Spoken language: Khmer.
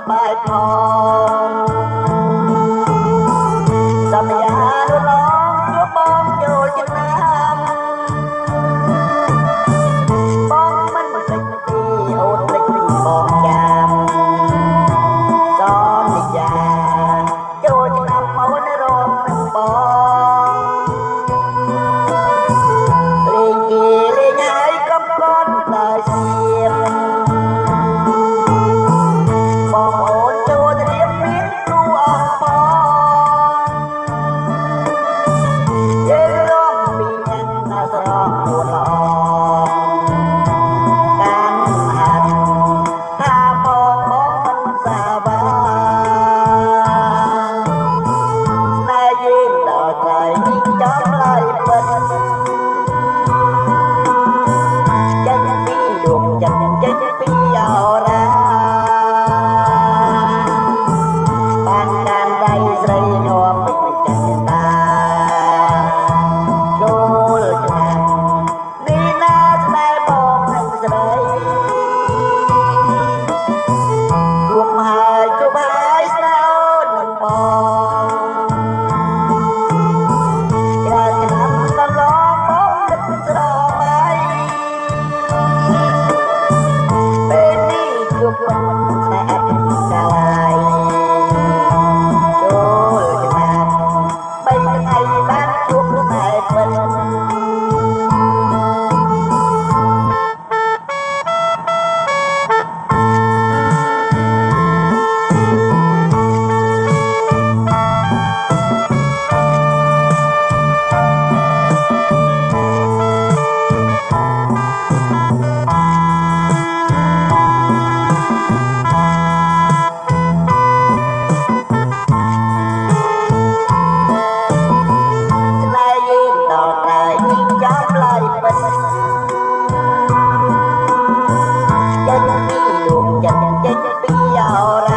បាយផងសម្យានោះឡងជួបបងចូលឆ្នាំបងមិនភ្លេចទេអូនភ្លេចបងចាំសន្យាចូលឆ្នាំអូនរំនឹងបងលេងគេលេងហើយកុំកូនតែសៀមបងអូនចូលត្រៀមមានគ្រូអស់បងយើងរំពីញ៉ាំណាស្រស់នួនល្អកាន់ហាត់ថាបងមិនសាបាស្នេហ៍យើងដល់ក្រៃចំឡាយពិតចេញពីដួងចិត្តចេញពីអរាបានកាន់ដៃស្រីនាំពេញចិត្តតាចូលឆ្នាំនេះណាស្នេហ៍បងនឹងស្រីជួបហើយជួបហើយស្នេហ៍អូននឹងបងច្រើនឆ្នាំកន្លងបងនឹកស្រមៃពេលនេះជួបបងស្នេហ៍កាឡាយចូលឆ្នាំ3ថ្ងៃបានជួបស្នេហ៍ពិតចេញពីដួងចិត្តចេញពីអរា